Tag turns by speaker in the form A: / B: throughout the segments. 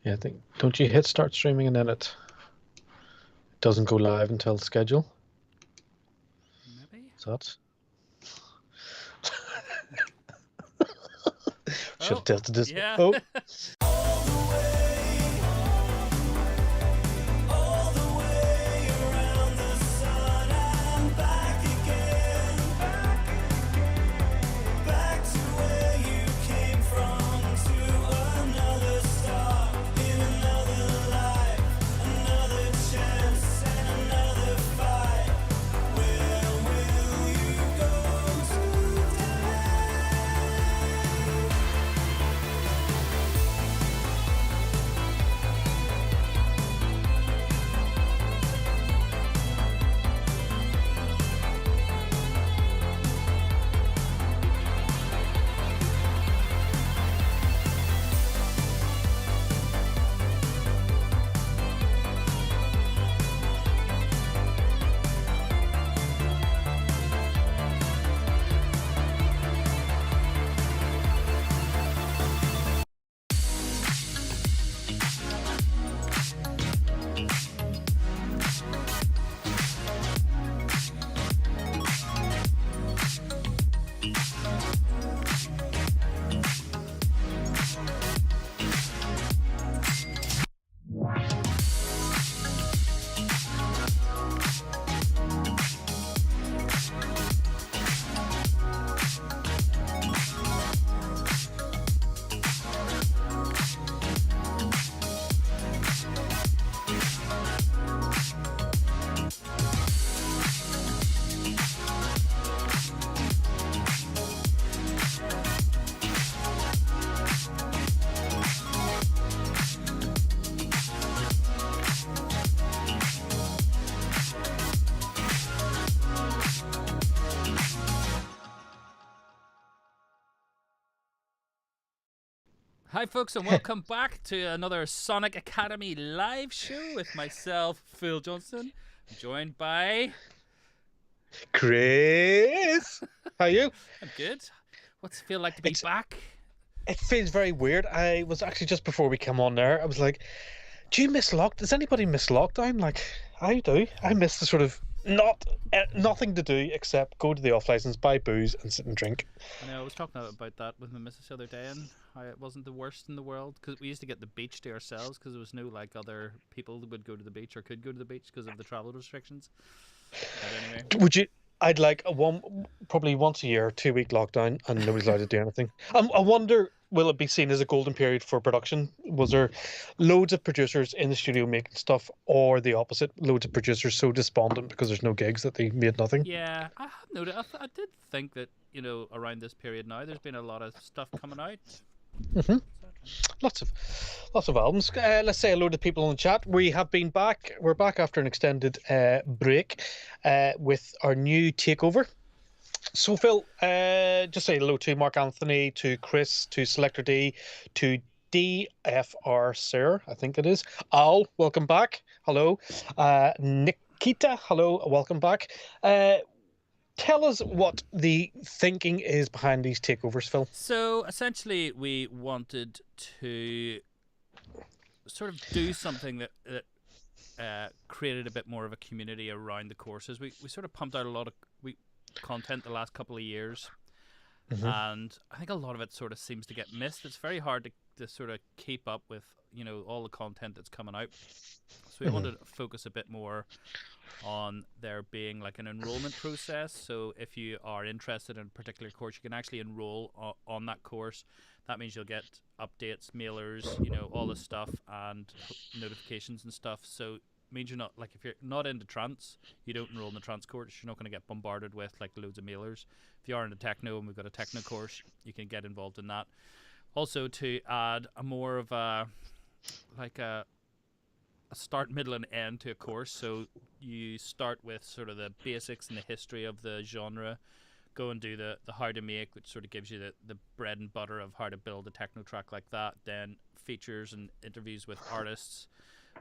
A: Yeah, I think. Don't you hit start streaming and then it doesn't go live until the schedule?
B: Maybe.
A: Is that? Should
B: Oh,
A: have tested this.
B: yeah.
A: Oh,
B: Hi, folks, and welcome back to another Sonic Academy live show with myself, Phil Johnson, joined by.
A: Chris, how are you?
B: I'm good. What's it feel like to be back?
A: It feels very weird. I was actually just before we come on there. I was like, "Do you miss lock? Does anybody miss lockdown?" Like, I do. I miss the sort of nothing to do except go to the off license, buy booze, and sit and drink.
B: I know I was talking about that with my missus the other day, and how it wasn't the worst in the world because we used to get the beach to ourselves because there was no like other people that would go to the beach or could go to the beach because of the travel restrictions. But anyway,
A: Would you? I'd like probably once a year, 2 week lockdown, and nobody's allowed to do anything. I wonder, will it be seen as a golden period for production? Was there loads of producers in the studio making stuff, or the opposite, loads of producers so despondent because there's no gigs that they made nothing?
B: yeah, I have noted. I did think that around this period now, there's been a lot of stuff coming out.
A: Hmm.
B: Etc.
A: Lots of albums. Let's say hello to people in the chat. We have been back. We're back after an extended break with our new takeover. So Phil, just say hello to Mark Anthony, to Chris, to Selector D, to DFR Sir, I think it is. Al, welcome back. Hello. Nikita, hello, welcome back. Tell us what the thinking is behind these takeovers, Phil.
B: So essentially, we wanted to sort of do something that created a bit more of a community around the courses. We sort of pumped out a lot of content the last couple of years,
A: Hmm.
B: and I think a lot of it sort of seems to get missed. It's very hard to sort of keep up with all the content that's coming out. So we
A: Hmm.
B: wanted to focus a bit more on there being like an enrollment process. So if you are interested in a particular course, you can actually enroll on that course. That means you'll get updates, mailers, all this stuff, and notifications and stuff. So it means you're not, like, if you're not into trance, you don't enroll in the trance course, you're not going to get bombarded with like loads of mailers. If you are into techno, and we've got a techno course, you can get involved in that. Also, to add a more of a like a start, middle, and end to a course. So you start with sort of the basics and the history of the genre, go and do the how to make, which sort of gives you the bread and butter of how to build a techno track like that. Then features and interviews with artists,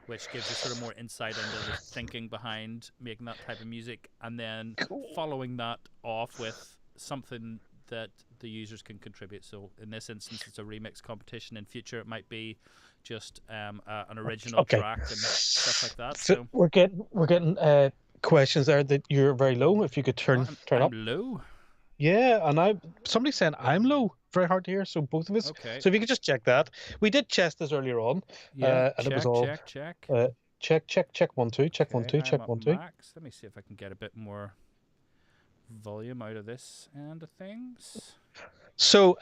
B: which gives you sort of more insight into the thinking behind making that type of music. And then
A: Cool.
B: following that off with something that the users can contribute. So in this instance, it's a remix competition. In future, it might be just an original
A: Okay.
B: track and stuff like that.
A: So
B: So
A: we're getting questions there that you're very low. If you could
B: oh,
A: turn
B: I'm
A: up.
B: low.
A: Yeah, and somebody's saying I'm low. Very hard to hear. So both of us.
B: Okay.
A: So if you could just check that. We did test this earlier on,
B: Yeah.
A: and it was
B: Check.
A: all
B: Check. Check.
A: check 1 2, check 1
B: Okay.
A: 2,
B: I'm
A: check
B: at
A: 1 2.
B: max. Let me see if I can get a bit more volume out of this end of things.
A: So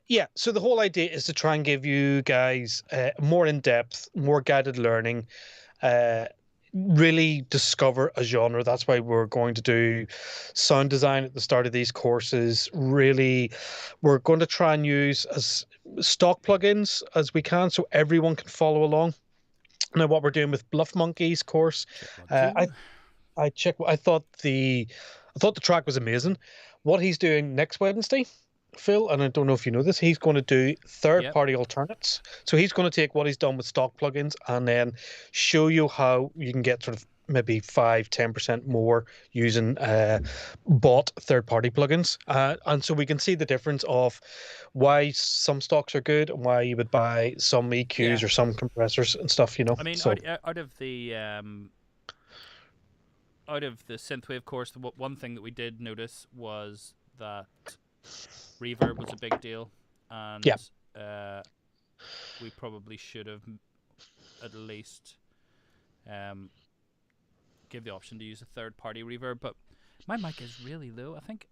A: yeah, so the whole idea is to try and give you guys more in depth, more guided learning. Uh, really discover a genre. That's why we're going to do sound design at the start of these courses. Really, we're going to try and use as stock plugins as we can so everyone can follow along. Now, what we're doing with Bluff Monkeys course,
B: Check one,
A: uh,
B: two.
A: I I thought the track was amazing. What he's doing next Wednesday, Phil, and I don't know if you know this, he's going to do
B: Yep.
A: third-party alternates. So he's going to take what he's done with stock plugins and then show you how you can get sort of maybe 5-10% more using bought third-party plugins. And so we can see the difference of why some stocks are good and why you would buy some EQs
B: Yeah.
A: or some compressors and stuff, you know.
B: I mean,
A: So
B: out of the synthwave course, the one thing that we did notice was that reverb was a big deal, and
A: yeah,
B: we probably should have at least give the option to use a third-party reverb. But my mic is really low. I think,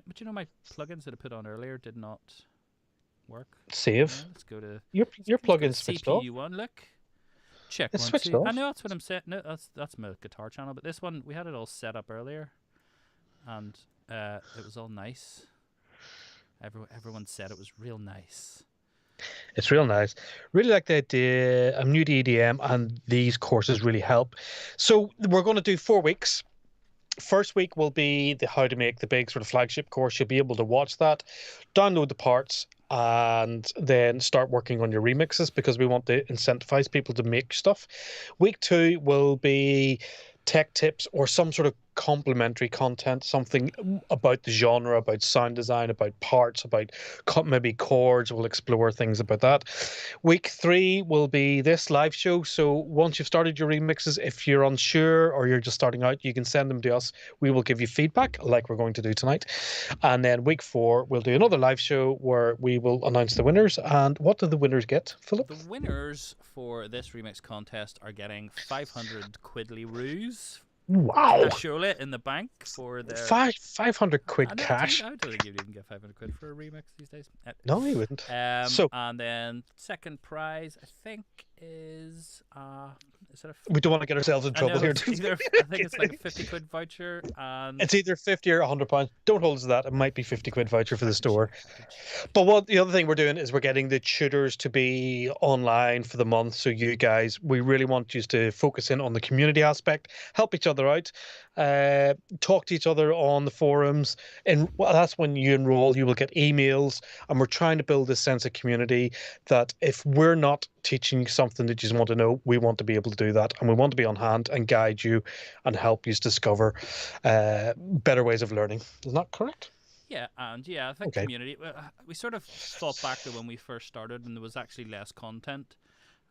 B: but you know, my plugins that I put on earlier did not work.
A: save.
B: Yeah, let's go to
A: Your
B: let's go to
A: plugins switched off.
B: CPU one. Look. Check
A: It's
B: one,
A: switched
B: two.
A: off.
B: I know that's what I'm set. No, that's my guitar channel. But this one, we had it all set up earlier, and it was all nice. Everyone said it was real nice.
A: It's real nice. Really like the idea. I'm new to EDM, and these courses really help. So we're going to do 4 weeks. First week will be the how to make the big sort of flagship course. You'll be able to watch that, download the parts, and then start working on your remixes because we want to incentivize people to make stuff. Week 2 will be tech tips or some sort of complementary content, something about the genre, about sound design, about parts, about maybe chords. We'll explore things about that. Week 3 will be this live show. So once you've started your remixes, if you're unsure or you're just starting out, you can send them to us. We will give you feedback like we're going to do tonight. And then week 4, we'll do another live show where we will announce the winners. And what do the winners get, Philip?
B: The winners for this remix contest are getting 500 quidly roos.
A: Wow.
B: Surely in the bank for their
A: 500 quid cash.
B: I don't think you'd even get 500 quid for a remix these days.
A: No, you wouldn't.
B: And then second prize, I think, is it
A: we don't want to get ourselves in trouble here.
B: I think it's like a 50 quid voucher, and
A: it's either 50 or £100. Don't hold us to that. It might be 50 quid voucher for the store. But the other thing we're doing is we're getting the tutors to be online for the month. So you guys, we really want you to focus in on the community aspect, help each other out, talk to each other on the forums, and that's when you enroll. You will get emails, and we're trying to build this sense of community that if we're not teaching you something that you just want to know, we want to be able to do that, and we want to be on hand and guide you and help you discover better ways of learning. Is that correct?
B: Yeah, and I think community. We sort of thought back to when we first started, and there was actually less content,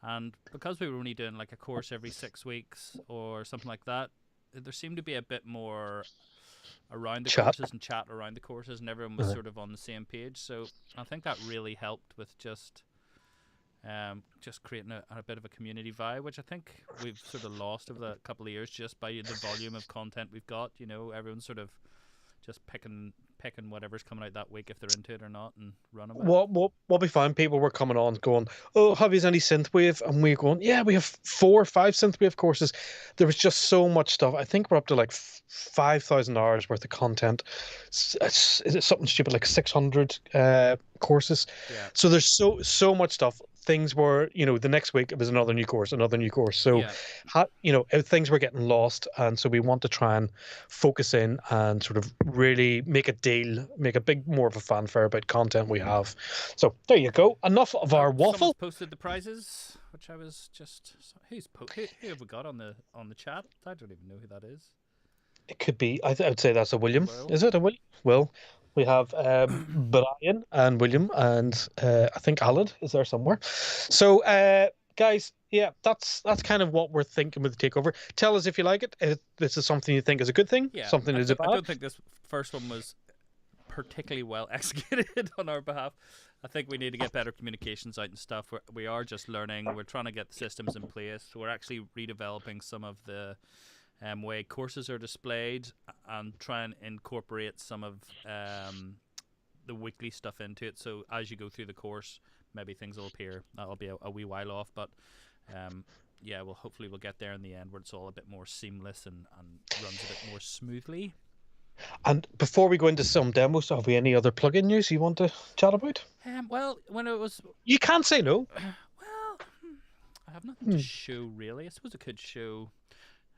B: and because we were only doing like a course every 6 weeks or something like that, there seemed to be a bit more around the courses and chat around the courses, and everyone was sort of on the same page. So I think that really helped with just creating a bit of a community vibe, which I think we've sort of lost over the couple of years just by the volume of content we've got. You know, everyone's sort of just picking whatever's coming out that week if they're into it or not and running with it.
A: What we found, people were coming on going, oh, have you any Synthwave? And we're going, yeah, we have 4 or 5 Synthwave courses. There was just so much stuff. I think we're up to like 5,000 hours worth of content. Is it something stupid like 600 courses?
B: Yeah.
A: So there's so much stuff. Things were, the next week it was another new course. So, things were getting lost. And so we want to try and focus in and sort of really make a deal, make a more of a fanfare about content we have. So there you go. Enough of our waffle.
B: Someone's posted the prizes, which I was just, who have we got on the chat? I don't even know who that is.
A: It could be, I would say that's a William. Is it a William? Well, we have Brian and William and I think Alan is there somewhere. So guys, yeah, that's kind of what we're thinking with the takeover. Tell us if you like it. If this is something you think is a good thing,
B: Yeah,
A: something is a
B: I
A: bad.
B: don't think this first one was particularly well executed on our behalf. I think we need to get better communications out and stuff. We are just learning. We're trying to get the systems in place. We're actually redeveloping some of the way courses are displayed and try and incorporate some of the weekly stuff into it. So as you go through the course, maybe things will appear. That'll be a wee while off, but yeah, well, hopefully we'll get there in the end where it's all a bit more seamless and runs a bit more smoothly.
A: And before we go into some demos, have we any other plugin news you want to chat about?
B: Well, when it was,
A: You can't say no.
B: well, I have nothing to show really. I suppose I could show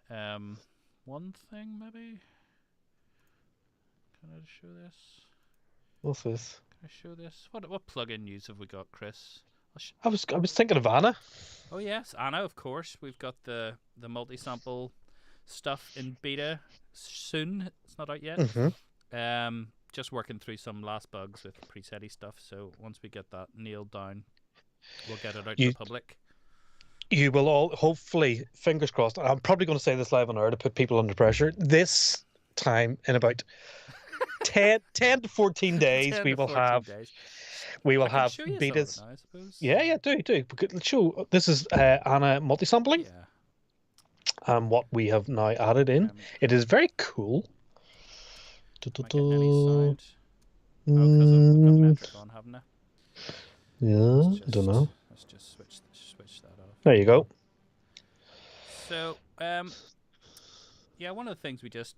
B: one thing maybe. Can I show this?
A: What's this?
B: Can I show this? What plugin news have we got, Chris?
A: I was thinking of Anna.
B: Oh yes, Anna, of course. We've got the multi-sample stuff in beta soon. It's not out yet. Just working through some last bugs with presetty stuff. So once we get that nailed down, we'll get it out to the public.
A: You will all, hopefully, fingers crossed. I'm probably going to say this live on air to put people under pressure. This time, in about 10 to 14 days, we will have betas.
B: Now, I suppose.
A: Yeah, do. Let's show. This is Anna multi-sampling.
B: Yeah.
A: What we have now added in. It is very cool.
B: Am I getting any sound? Oh, because I've got metric on, haven't I?
A: Yeah, I don't know.
B: Let's just switch that off.
A: There you go.
B: So, yeah, one of the things we just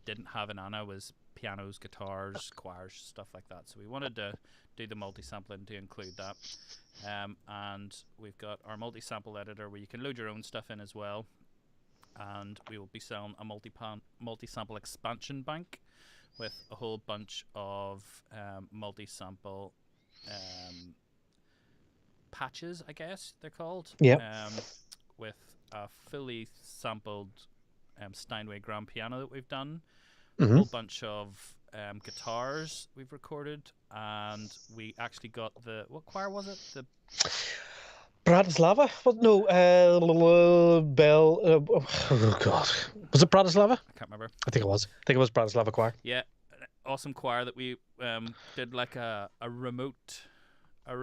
B: didn't have in Anna was pianos, guitars, choirs, stuff like that. So we wanted to do the multi-sampling to include that. And we've got our multi-sample editor where you can load your own stuff in as well. And we will be selling a multi-sample expansion bank with a whole bunch of multi-sample patches, I guess they're called.
A: Yeah.
B: With a fully sampled Steinway grand piano that we've done, a whole bunch of guitars we've recorded, and we actually got what choir was it? The
A: Bratislava? No, Bell. Oh God, was it Bratislava?
B: I can't remember.
A: I think it was. I think it was Bratislava choir.
B: Yeah, an awesome choir that we did like a remote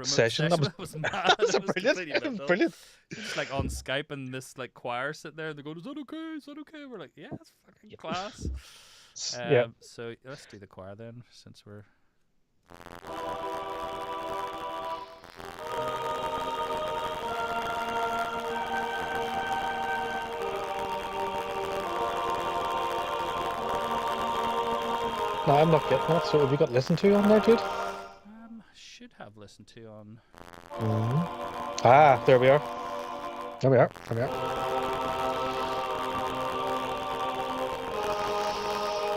A: session.
B: That was mad. That was
A: brilliant. Brilliant.
B: Just like on Skype and this like choir sitting there and they go, "Is that okay? Is that okay?" We're like, "Yeah, it's fucking class."
A: Yeah.
B: So let's do the choir then, since we're.
A: No, I'm not getting that. So have you got listened to on there, dude?
B: Should have listened to on.
A: Ah, there we are. There we are.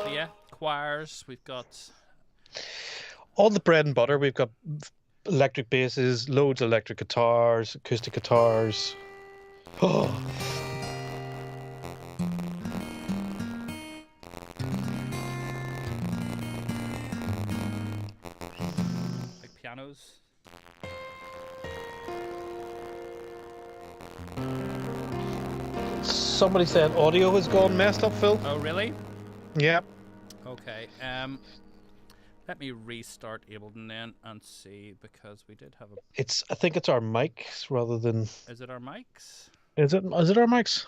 B: So yeah, choirs. We've got
A: all the bread and butter. We've got electric basses, loads of electric guitars, acoustic guitars. Oh.
B: pianos.
A: Somebody said audio has gone messed up, Phil.
B: Oh, really?
A: Yep.
B: Okay. Let me restart Ableton then and see, because we did have a.
A: I think it's our mics rather than.
B: Is it our mics?
A: Is it our mics?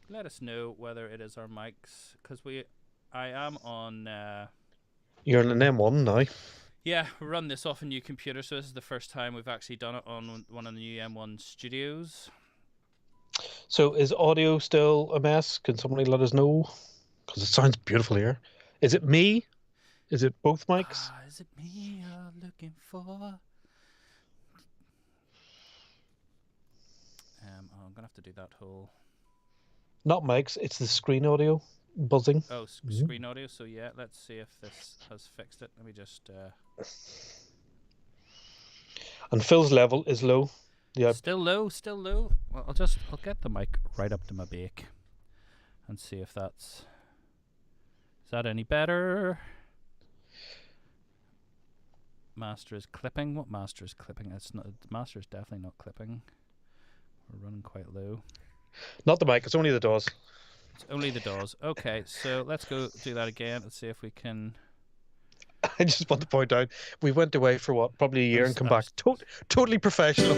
B: Let us know whether it is our mics, because I am on.
A: You're on an M1 now.
B: Yeah, we run this off a new computer, so this is the first time we've actually done it on one of the new M1 studios.
A: So is audio still a mess? Can somebody let us know? Because it sounds beautiful here. Is it me? Is it both mics?
B: Is it me you're looking for? I'm gonna have to do that whole.
A: Not mics. It's the screen audio buzzing.
B: Oh, screen audio. So yeah, let's see if this has fixed it. Let me just.
A: And Phil's level is low. Yeah.
B: Still low. Well, I'll get the mic right up to my beak, and see if that's. Is that any better? master is clipping. What master is clipping? It's not. Master is definitely not clipping. We're running quite low.
A: Not the mic. It's only the DAWs.
B: It's only the DAWs. Okay, so let's go do that again. Let's see if we can.
A: I just want to point out we went away for what, probably a year, and come back totally professional.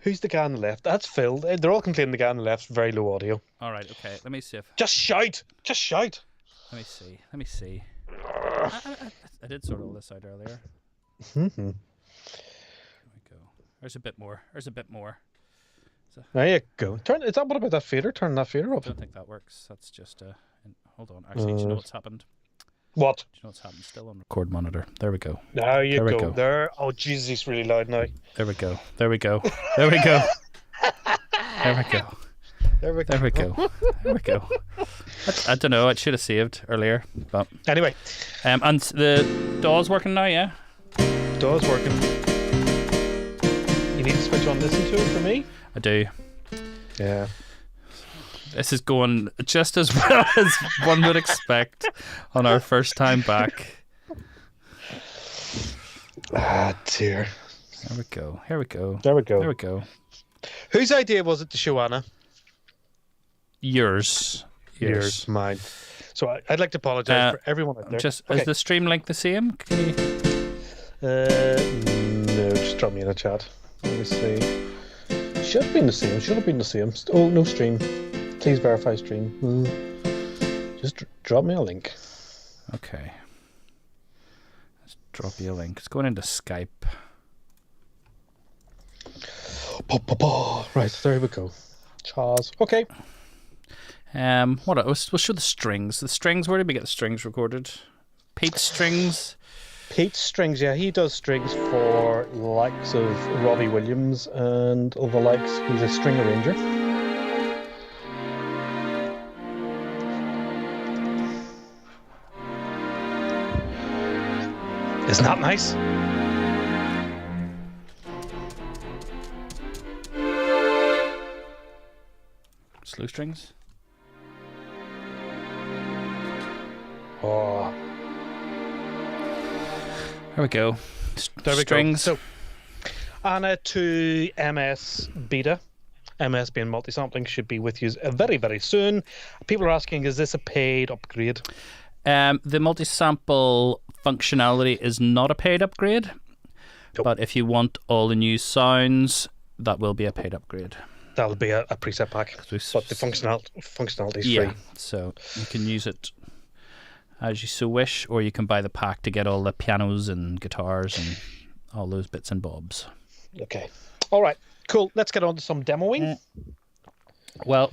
A: Who's the guy on the left? That's Phil. They're all complaining the guy on the left's very low audio.
B: All right. Okay. Let me see if.
A: Just shout. Just shout.
B: Let me see. I did sort all this out earlier.
A: Mm-hmm.
B: There we go. There's a bit more.
A: There you go. What about that fader? Turn that fader up.
B: I don't think that works. That's just hold on. Actually, do you know what's happened?
A: What?
B: Do you know what's happened? Still on record monitor. There we go.
A: There you go. There. Oh, Jesus, he's really loud now.
B: There we go. There we go. There we go. There we go.
A: There we go.
B: There we go. There we go. I don't know. It should have saved earlier, but
A: anyway.
B: And the DAW's working now, yeah.
A: DAW's working. You need to switch on listen to it for me.
B: I do.
A: Yeah.
B: This is going just as well as one would expect on our first time back.
A: Ah, dear.
B: There we go. Here we go.
A: There we go.
B: There we go.
A: Whose idea was it to show Anna?
B: Yours.
A: Mine. So I'd like to apologise for everyone out there.
B: Is the stream link the same? Can you...
A: No, just drop me in a chat. Let me see. Should have been the same. Oh, no stream. Please verify stream. Just drop me a link.
B: Okay. Let's drop you a link. It's going into Skype.
A: Right, there we go. Chaz. Okay.
B: What else? We'll show the strings. The strings, where did we get the strings recorded? Pete's strings.
A: Pete's strings, yeah, he does strings for the likes of Robbie Williams and all the likes. He's a string arranger. Isn't that nice?
B: Slow strings.
A: Oh.
B: There we go.
A: There we
B: Strings.
A: go. So, Anna to MS Beta. MS being multi-sampling should be with you very, very soon. People are asking, is this a paid upgrade?
B: The multi-sample functionality is not a paid upgrade, but if you want all the new sounds, that will be a paid upgrade.
A: That'll be a preset pack, but the functionality is free.
B: So you can use it as you so wish, or you can buy the pack to get all the pianos and guitars and all those bits and bobs.
A: Okay. All right. Cool. Let's get on to some demoing.
B: Well,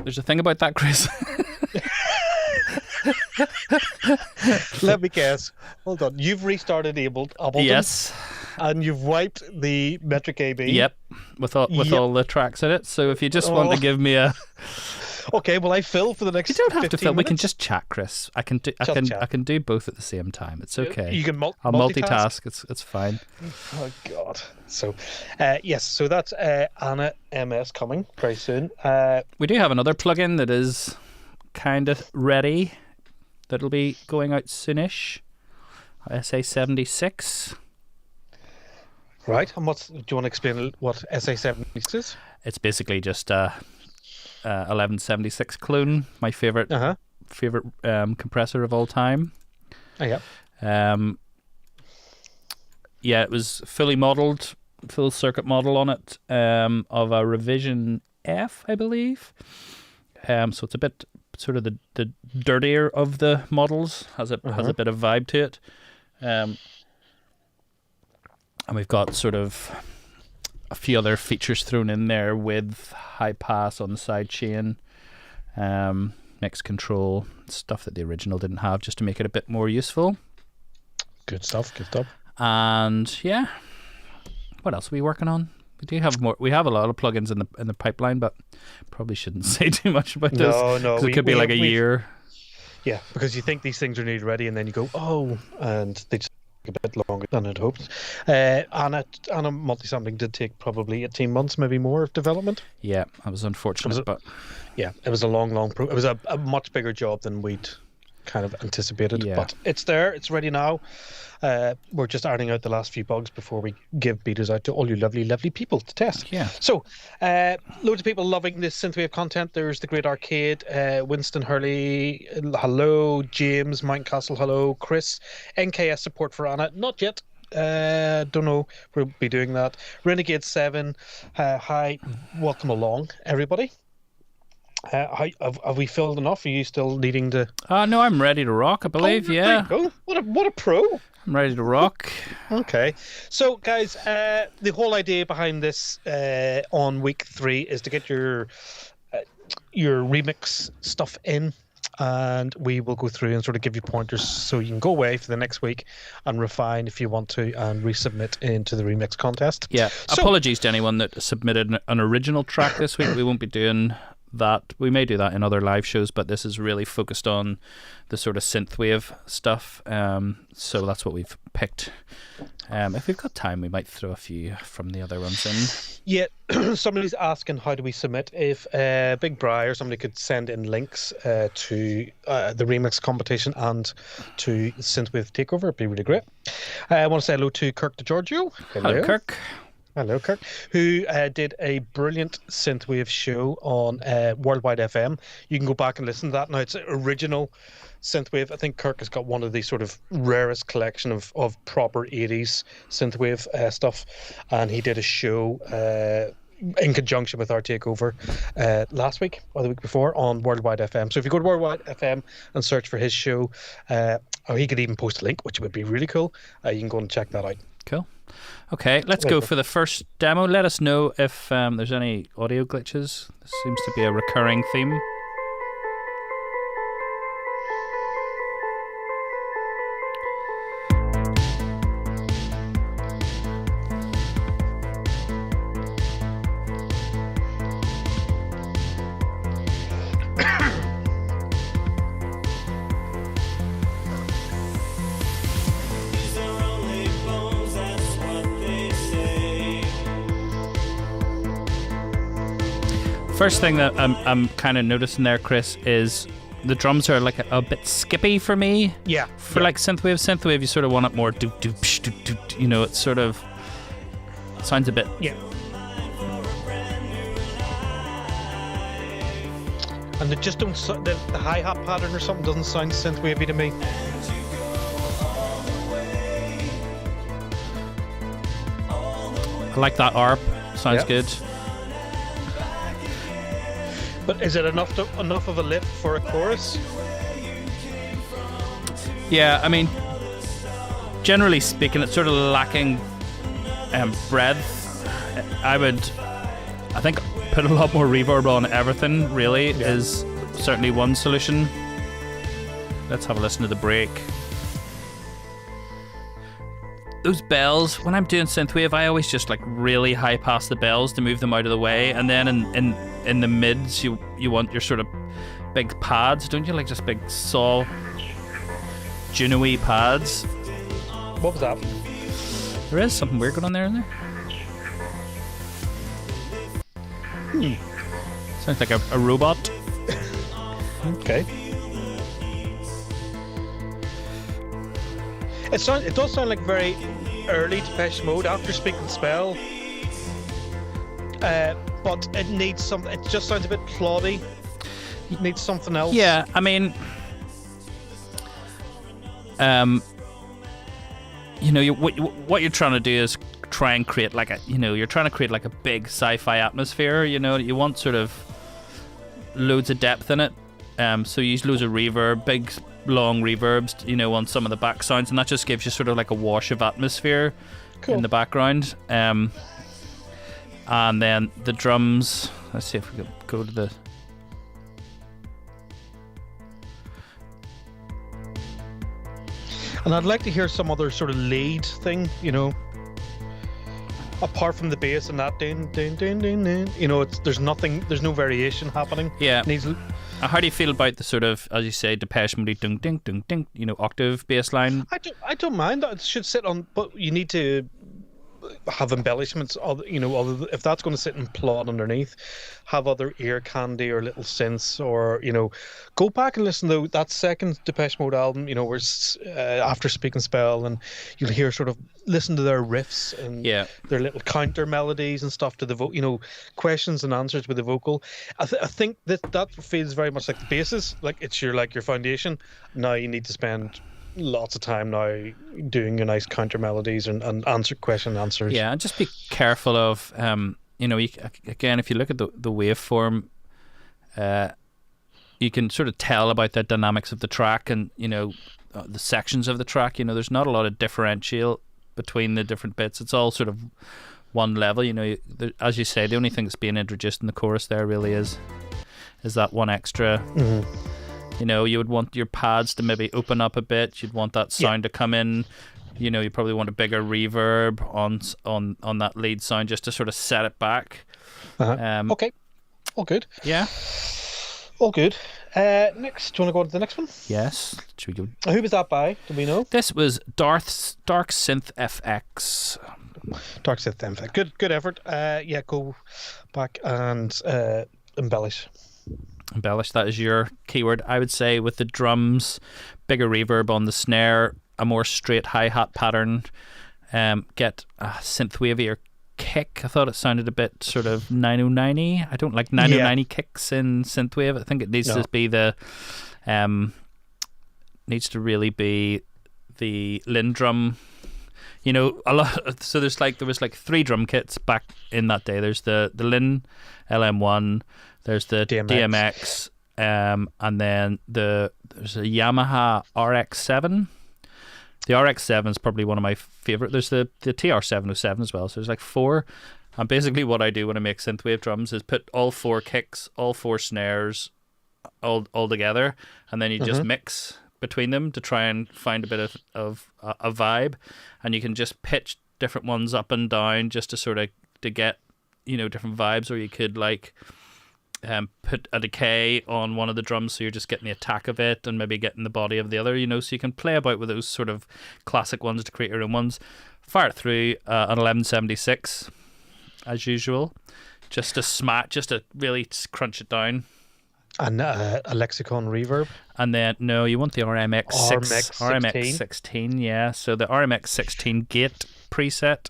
B: there's a thing about that, Chris.
A: Let me guess. Hold on. You've restarted Ableton.
B: Yes.
A: And you've wiped the metric AB.
B: Yep. With all the tracks in it. So if you just want to give me a...
A: Okay, will I fill for the next 15
B: You don't have to fill.
A: minutes?
B: We can just chat, Chris. I can do both at the same time. It's okay.
A: You can
B: I'll multitask. It's fine.
A: Oh God. So, yes. So that's Anna MS coming very soon.
B: We do have another plugin that is kind of ready. That'll be going out soonish. SA76.
A: Right. And do you want to explain what SA76 is?
B: It's basically just 1176 clone, my favorite compressor of all time.
A: Oh, yeah.
B: Yeah, it was fully modeled, full circuit model on it of a Revision F, I believe. So it's a bit sort of the dirtier of the models, has a bit of vibe to it. And we've got sort of a few other features thrown in there with high pass on the side chain, mix control, stuff that the original didn't have, just to make it a bit more useful. Good stuff. And yeah, what else are we working on? We do have more. We have a lot of plugins in the pipeline, but probably shouldn't say too much about this.
A: No,
B: it could be like a year.
A: Yeah, because you think these things are nearly ready, and then you go, oh, and they just a bit longer than I'd hoped. And a multi-sampling did take probably 18 months, maybe more, of development.
B: Yeah, that was unfortunate, but
A: yeah, it was a long it was a much bigger job than we'd kind of anticipated.
B: Yeah.
A: But it's there, it's ready now. We're just ironing out the last few bugs before we give betas out to all you lovely, lovely people to test.
B: Yeah.
A: So, loads of people loving this Synthwave content. There's the Great Arcade, Winston Hurley, hello, James, Mountcastle, hello, Chris, NKS support for Anna, not yet. Don't know, we'll be doing that. Renegade 7, hi, welcome along, everybody. Have we filled enough? Are you still needing to?
B: No, I'm ready to rock, I believe. Yeah.
A: There you go. What a pro.
B: I'm ready to rock.
A: Okay. So, guys, the whole idea behind this on week 3 is to get your remix stuff in, and we will go through and sort of give you pointers so you can go away for the next week and refine if you want to and resubmit into the remix contest.
B: Yeah.
A: So,
B: apologies to anyone that submitted an original track this week. We won't be doing that. We may do that in other live shows, but this is really focused on the sort of synthwave stuff. So that's what we've picked. If we've got time, we might throw a few from the other ones in.
A: Yeah, somebody's asking how do we submit. If Big Bri or somebody could send in links to the remix competition and to Synthwave Takeover, it'd be really great. I want to say hello to Kirk DeGiorgio.
B: Hello, Kirk.
A: Hello, Kirk, who did a brilliant synthwave show on Worldwide FM. You can go back and listen to that now. It's original synthwave. I think Kirk has got one of the sort of rarest collection of proper 80s synthwave stuff, and he did a show in conjunction with our takeover last week or the week before on Worldwide FM. So if you go to Worldwide FM and search for his show, or he could even post a link, which would be really cool, you can go and check that out.
B: Cool. Okay, let's go for the first demo. Let us know if there's any audio glitches. This seems to be a recurring theme. First thing that I'm kind of noticing there, Chris, is the drums are like a bit skippy for me.
A: Yeah.
B: For like synthwave, you sort of want it more doop doop psh, doop doop. You know, it sort of sounds a bit.
A: Yeah. And they just don't. The hi-hat pattern or something doesn't sound synthwavy to me.
B: I like that ARP. Sounds good.
A: But is it enough of a lift for a chorus?
B: Yeah, I mean, generally speaking, it's sort of lacking breadth. I think put a lot more reverb on everything, really, is certainly one solution. Let's have a listen to the break. Those bells, when I'm doing synthwave, I always just like really high pass the bells to move them out of the way, and then in the mids you want your sort of big pads, don't you? Like just big saw Juno-y pads.
A: What was that?
B: There is something weird going on there, isn't there? Sounds like a robot.
A: Okay. It does sound like very early Depeche Mode, After Speak and Spell. But it needs something. It just sounds a bit ploddy. It needs something else.
B: Yeah, I mean, you know, what you're trying to do is try and create like you're trying to create like a big sci-fi atmosphere. You know, you want sort of loads of depth in it. So you use loads of reverb, big long reverbs, you know, on some of the back sounds, and that just gives you sort of like a wash of atmosphere in the background. And then the drums, let's see if we can go to the and
A: I'd like to hear some other sort of lead thing, you know. apart from the bass and that ding ding ding ding ding, there's nothing, there's no variation happening.
B: Yeah.
A: Needs.
B: How do you feel about the sort of, as you say, Depeche Mode ding ding ding ding, octave bass line?
A: I don't mind that. It should sit on, but you need to have embellishments. If that's going to sit and plod underneath, have other ear candy or little synths, or go back and listen to that second Depeche Mode album. Where After Speak and Spell, and you'll hear listen to their riffs and their little counter melodies and stuff to the questions and answers with the vocal. I think that feels very much like the basis. Like it's your foundation. Now you need to spend lots of time now doing your nice counter melodies and question answers.
B: Yeah, and just be careful of again, if you look at the waveform, you can sort of tell about the dynamics of the track and the sections of the track. There's not a lot of differential between the different bits. It's all sort of one level. As you say, the only thing that's being introduced in the chorus there really is that one extra.
A: Mm-hmm.
B: You would want your pads to maybe open up a bit. You'd want that sound to come in. You probably want a bigger reverb on that lead sound just to sort of set it back.
A: Okay. All good.
B: Yeah.
A: All good. Next, do you want to go on to the next one?
B: Yes. Should we go?
A: Who was that by? Do we know?
B: This was Dark Synth FX.
A: Dark Synth FX. Good effort. Go back and embellish.
B: Embellish, that is your keyword. I would say with the drums, bigger reverb on the snare, a more straight hi-hat pattern, get a synthwave kick. I thought it sounded a bit sort of 909-y. I don't like 909-y kicks in synthwave. I think it needs to be really be the Lindrum. A lot. So there was 3 drum kits back in that day. There's the Lin LM1. There's the DMX, and then there's a Yamaha RX-7. The RX-7 is probably one of my favorite. There's the TR-707 as well. So there's 4. And basically what I do when I make synthwave drums is put all 4 kicks, all 4 snares, all together, and then you just mix between them to try and find a bit of a vibe, and you can just pitch different ones up and down just to sort of to get different vibes, or you could put a decay on one of the drums, so you're just getting the attack of it and maybe getting the body of the other, so you can play about with those sort of classic ones to create your own ones. Fire it through an 1176 as usual, just to really crunch it down.
A: And a Lexicon reverb.
B: And then you want the RMX16, yeah. So the RMX16 gate preset,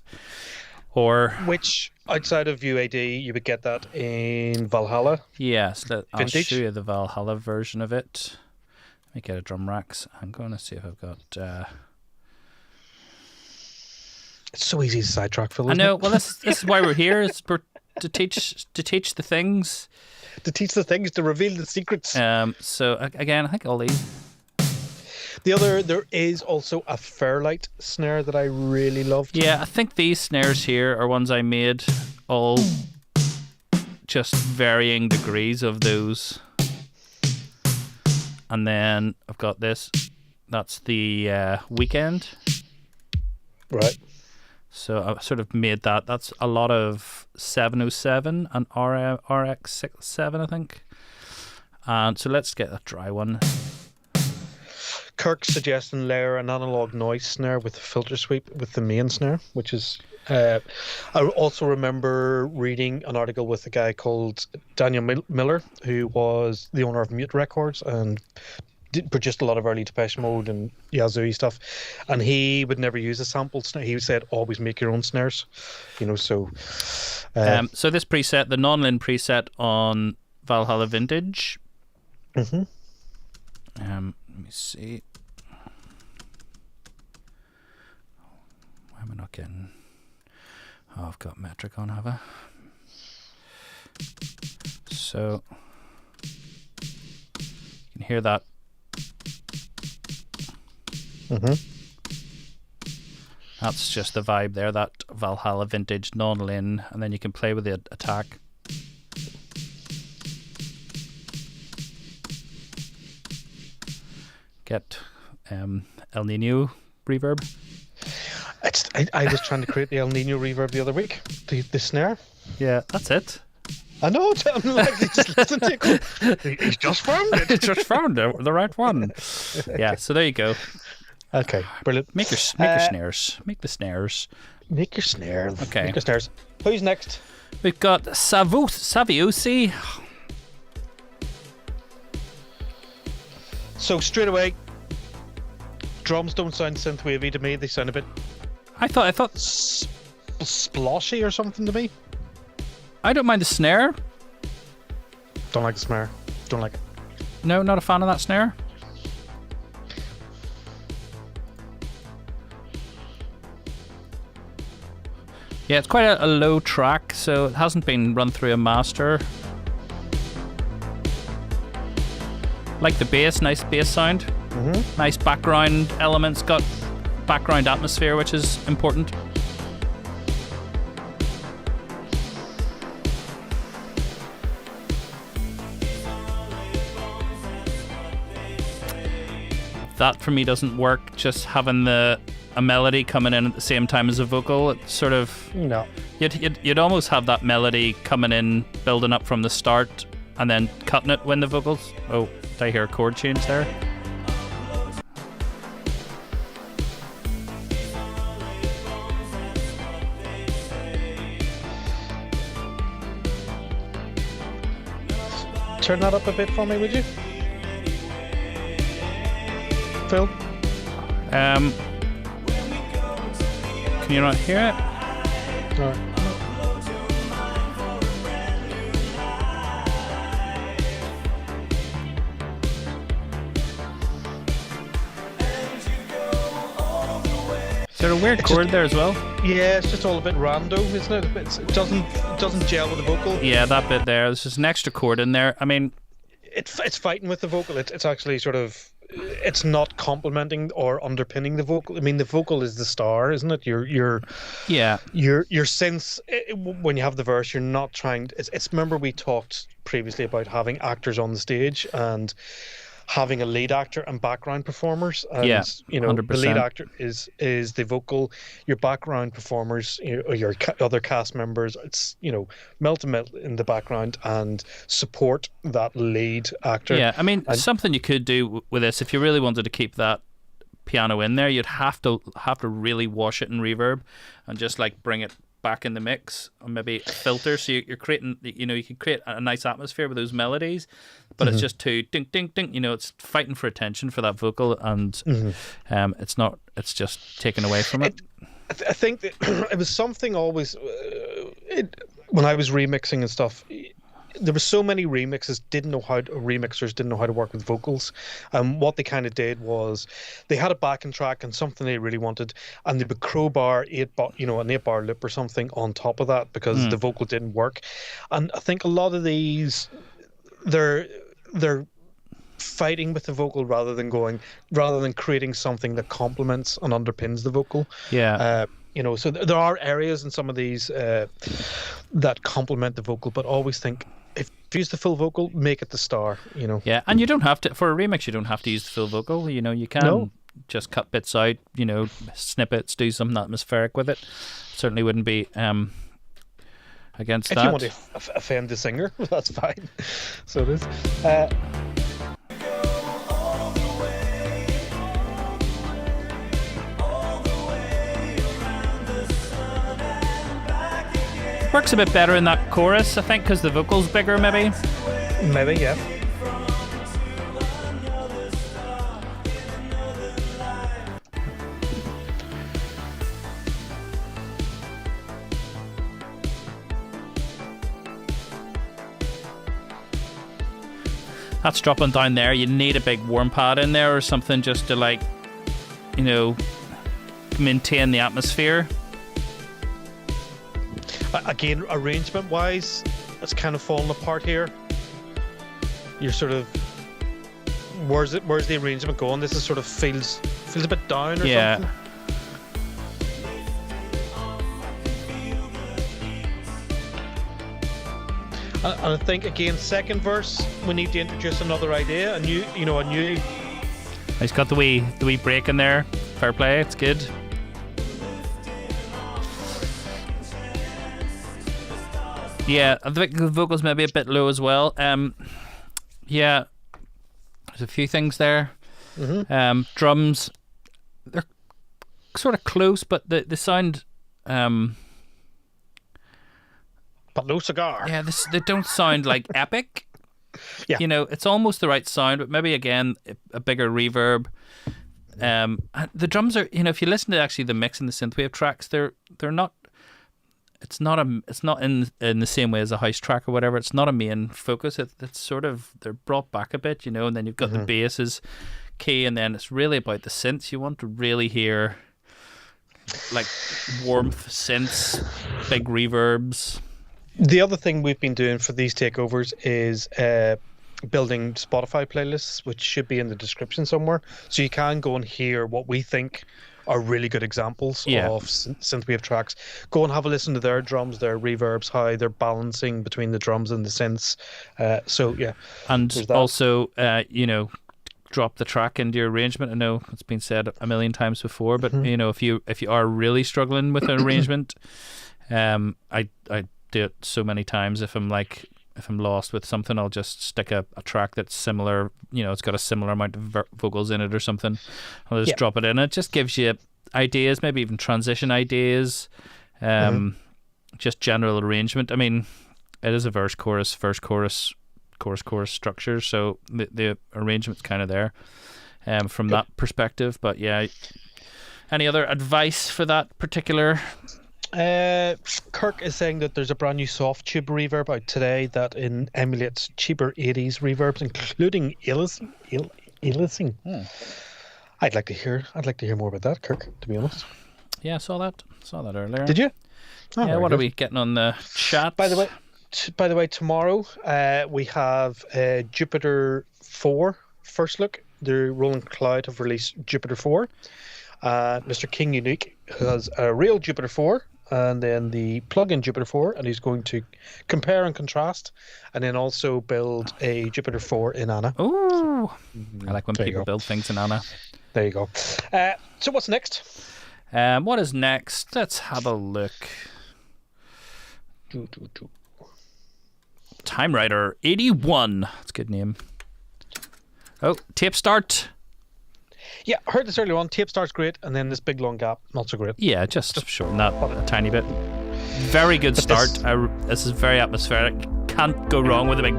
B: or
A: which outside of UAD you would get that in Valhalla.
B: Yes, I'll show you the Valhalla version of it. Let me get a drum racks. I'm going to see if I've got.
A: It's so easy to sidetrack, Phil.
B: I know. Well, this is why we're here. It's to teach the things.
A: To teach the things, to reveal the secrets.
B: So again, I think all these.
A: There is also a Fairlight snare that I really loved.
B: Yeah, I think these snares here are ones I made, all just varying degrees of those. And then I've got this. That's the Weekend.
A: Right.
B: So I sort of made that. That's a lot of 707 and RX-7, I think. And so let's get a dry one.
A: Kirk's suggesting layer an analog noise snare with a filter sweep with the main snare, which is... I also remember reading an article with a guy called Daniel Miller, who was the owner of Mute Records and produced a lot of early Depeche Mode and Yazoo stuff, and he would never use a sample snare. He said always make your own snares, so
B: so this preset, the non-lin preset on Valhalla Vintage, let me see, why am I not getting... I've got metric on, have I? So you can hear that. That's just the vibe there, that Valhalla Vintage non-lin, and then you can play with the attack. Get El Nino reverb.
A: I was trying to create the El Nino reverb the other week. The snare.
B: Yeah, that's it.
A: I know. I'm like, just listen to it. He's just found it.
B: He's just found the right one. Yeah. So there you go.
A: Okay, brilliant.
B: Make your snares. Make the snares.
A: Make your snare.
B: Okay.
A: Make your snares. Who's next?
B: We've got Saviosi.
A: So straight away, drums don't sound synthwavy to me. They sound a bit.
B: I thought
A: Sploshy or something to me.
B: I don't mind the snare.
A: Don't like the snare. Don't like it.
B: No, not a fan of that snare. Yeah, it's quite a low track, so it hasn't been run through a master. Like the bass, nice bass sound. Nice background elements, got background atmosphere, which is important. That for me doesn't work, just having a melody coming in at the same time as a vocal. It's sort of
A: no.
B: You'd almost have that melody coming in, building up from the start, and then cutting it when the vocals. Oh, did I hear a chord change there?
A: Turn that up a bit for me, would you? Phil?
B: Can you not hear it?
A: Alright.
B: Is there a weird chord there as well?
A: Yeah, it's just all a bit random, isn't it? It doesn't gel with the vocal.
B: Yeah, that bit there. There's just an extra chord in there. I mean,
A: it's fighting with the vocal. It's actually sort of. It's not complementing or underpinning the vocal. I mean, the vocal is the star, isn't it? Your synths. When you have the verse, you're not trying. Remember we talked previously about having actors on the stage and having a lead actor and background performers. And,
B: yeah,
A: 100%. The lead actor is the vocal. Your background performers, or your other cast members, it's melt in the background and support that lead actor.
B: Yeah, I mean, something you could do with this, if you really wanted to keep that piano in there, you'd have to really wash it in reverb and just like bring it back in the mix, or maybe a filter, so you're creating, you can create a nice atmosphere with those melodies, but it's just too ding ding ding, it's fighting for attention for that vocal, and it's just taken away from it.
A: I think that it was something always when I was remixing and stuff. There were so many remixers didn't know how to work with vocals. What they kind of did was they had a backing track and something they really wanted, and they would crowbar an 8-bar loop or something on top of that because the vocal didn't work. And I think a lot of these, they're fighting with the vocal rather than creating something that complements and underpins the vocal.
B: Yeah.
A: So there are areas in some of these that complement the vocal, but always think, if you use the full vocal, make it the star,
B: Yeah, and you don't have to, for a remix, you don't have to use the full vocal. You can just cut bits out, snippets, do something atmospheric with it. Certainly wouldn't be against that.
A: If you want to offend the singer, that's fine. So it is.
B: Works a bit better in that chorus, I think, because the vocal's bigger, maybe.
A: Maybe, yeah.
B: That's dropping down there. You need a big warm pad in there or something just to maintain the atmosphere.
A: Again, arrangement-wise, it's kind of falling apart here. You're sort of, where's the arrangement going? This is sort of feels a bit down or something. And I think again, second verse, we need to introduce another idea, a new.
B: He's got the wee break in there. Fair play, it's good. Yeah, I think the vocals maybe a bit low as well. Yeah, there's a few things there. Drums, they're sort of close, but the sound.
A: But no cigar.
B: Yeah, they don't sound like epic.
A: Yeah.
B: You know, it's almost the right sound, but maybe again a bigger reverb. The drums are, you know, if you listen to actually the mix in the synthwave tracks, they're not. It's not in the same way as a house track or whatever. It's not a main focus. It's sort of, they're brought back a bit, you know, and then you've got the bass is key, and then it's really about the synths. You want to really hear like warmth synths, big reverbs.
A: The other thing we've been doing for these takeovers is building Spotify playlists, which should be in the description somewhere, so you can go and hear what we think are really good examples of synthwave tracks. Go and have a listen to their drums, their reverbs, how they're balancing between the drums and the synths. So yeah,
B: and also you know, drop the track into your arrangement. I know it's been said a million times before, but you know, if you are really struggling with an arrangement, I do it so many times. If I'm lost with something, I'll just stick a track that's similar, you know, it's got a similar amount of vocals in it or something. I'll just drop it in. It just gives you ideas, maybe even transition ideas, just general arrangement. I mean, it is a verse, chorus, chorus structure, so the arrangement's kind of there from that perspective. But yeah, any other advice for that particular?
A: Kirk is saying that there's a brand new soft tube reverb out today that emulates cheaper 80s reverbs, including aliasing. I'd like to hear more about that, Kirk, to be honest.
B: Yeah, I saw that earlier.
A: Did you?
B: Oh, yeah, what are we getting on the chat?
A: By the way, tomorrow we have Jupiter 4 first look. The Rolling Cloud have released Jupiter 4. Mr. King Unique has a real Jupiter 4 and then the plug-in Jupiter 4, and he's going to compare and contrast, and then also build a Jupiter 4 in Anna.
B: Ooh, I like when people build things in Anna.
A: There you go. So what's next?
B: What is next? Let's have a look. Time Rider 81. That's a good name. Oh, tape start.
A: Yeah, I heard this earlier on. Tape start's great, and then this big long gap, not so great.
B: Yeah, just shorten that a tiny bit. Very good start. This is very atmospheric. Can't go wrong with a big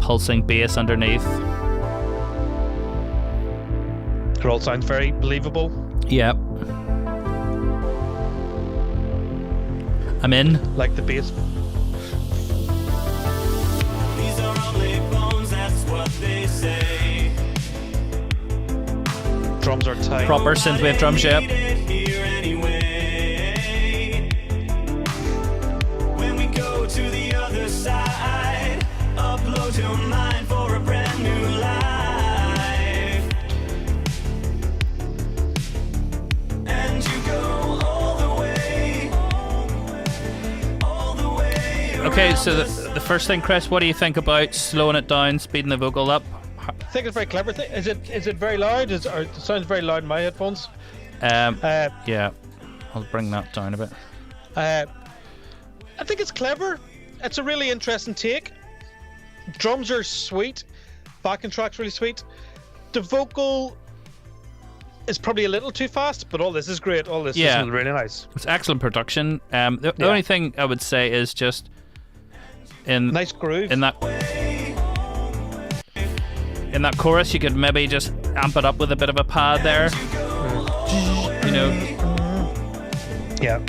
B: pulsing bass underneath.
A: It all sounds very believable.
B: Yeah. I'm in.
A: Like the bass. Drums are tight.
B: Proper synthwave drums, yep.
C: When we go to the other side, upload your mind for a brand new life. And you go all the way.
B: Okay, so the first thing, Chris, what do you think about slowing it down, speeding the vocal up?
A: I think it's very clever. Is it very loud? It sounds very loud in my headphones.
B: Yeah, I'll bring that down a bit.
A: I think it's clever. It's a really interesting take. Drums are sweet. Backing track's really sweet. The vocal is probably a little too fast, but all this is great. All this is really nice.
B: It's excellent production. The only thing I would say is just
A: nice groove
B: in that chorus, you could maybe just amp it up with a bit of a pad there. You know.
A: Yeah.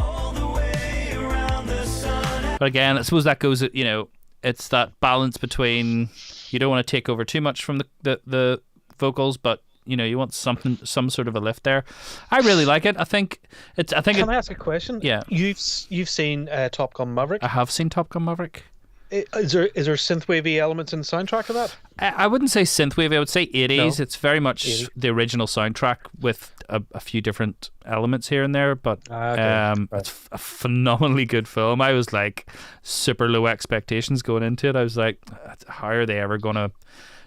B: But again, I suppose that goes, you know, it's that balance between, you don't want to take over too much from the vocals, but you know, you want some sort of a lift there. I really like it. I think. Can
A: I ask a question?
B: Yeah.
A: You've seen Top Gun Maverick.
B: I have seen Top Gun Maverick.
A: Is there synthwavy elements in the soundtrack of that?
B: I wouldn't say synthwave. I would say 80s. No. It's very much
A: 80s.
B: The original soundtrack with a few different elements here and there. But it's a phenomenally good film. I was like super low expectations going into it. I was like, how are they ever going to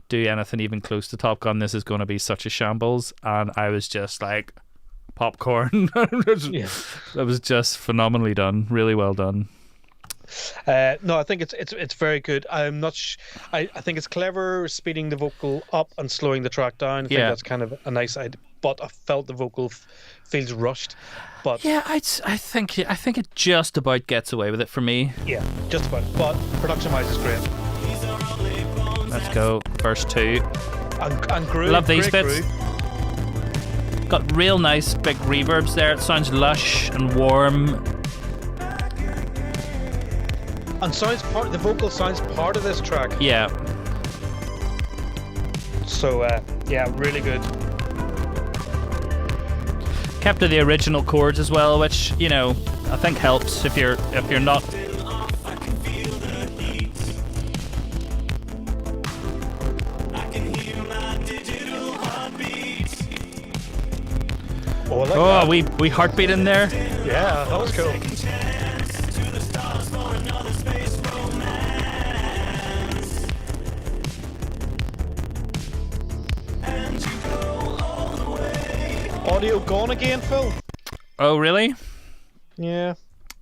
B: do anything even close to Top Gun? This is going to be such a shambles. And I was just like popcorn.
A: Yeah.
B: That was just phenomenally done. Really well done.
A: No, I think it's very good. I'm not. I think it's clever speeding the vocal up and slowing the track down. I think that's kind of a nice idea. But I felt the vocal feels rushed. But
B: yeah, I think it just about gets away with it for me.
A: Yeah, just about. But production-wise is great.
B: Let's go. Verse 2.
A: And groove.
B: Love these
A: great
B: bits.
A: Groove.
B: Got real nice big reverbs there. It sounds lush and warm.
A: And the vocal sounds part of this track.
B: Yeah.
A: So yeah, really good.
B: Kept to the original chords as well, which I think helps if you're not.
A: Oh, I like that.
B: we heartbeat in there.
A: Yeah, that was cool. Audio gone again, Phil?
B: Oh, really?
A: Yeah.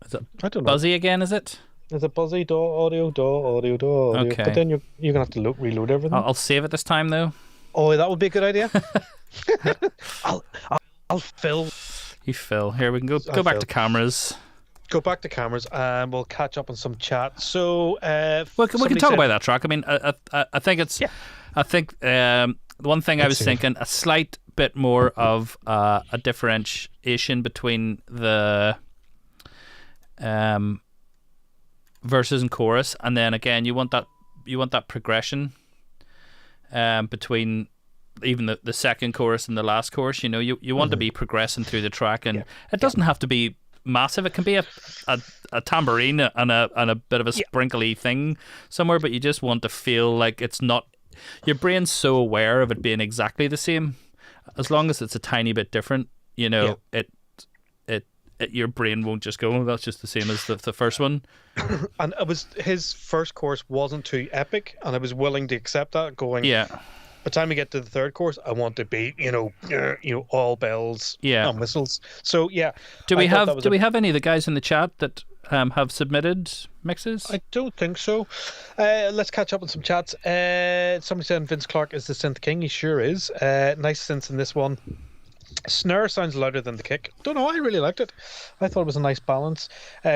B: Is it
A: I don't know.
B: buzzy again, is it?
A: There's a buzzy audio.
B: Okay.
A: But then you're gonna have to reload everything.
B: I'll save it this time though.
A: Oh, that would be a good idea. I'll fill.
B: You fill. Here we can go back
A: fill.
B: to cameras.
A: Go back to cameras and we'll catch up on some chat. So
B: we can talk about that track. I mean, I think it's. Yeah. I think the one thing I was thinking, a slight bit more of a differentiation between the verses and chorus, and then again you want that progression between even the second chorus and the last chorus. You want to be progressing through the track, and it doesn't have to be massive. It can be a tambourine and a bit of a sprinkly thing somewhere, but you just want to feel like it's not. Your brain's so aware of it being exactly the same. As long as it's a tiny bit different, your brain won't just go, oh, that's just the same as the first one.
A: And it was his first course wasn't too epic, and I was willing to accept that. Going, by the time we get to the third course, I want to be, all bells and whistles. So yeah.
B: Do we have any of the guys in the chat that have submitted mixes?
A: I don't think so. Let's catch up on some chats. Somebody said Vince Clarke is the synth king. He sure is. Nice synths in this one. Snare sounds louder than the kick. Don't know, I really liked it. I thought it was a nice balance.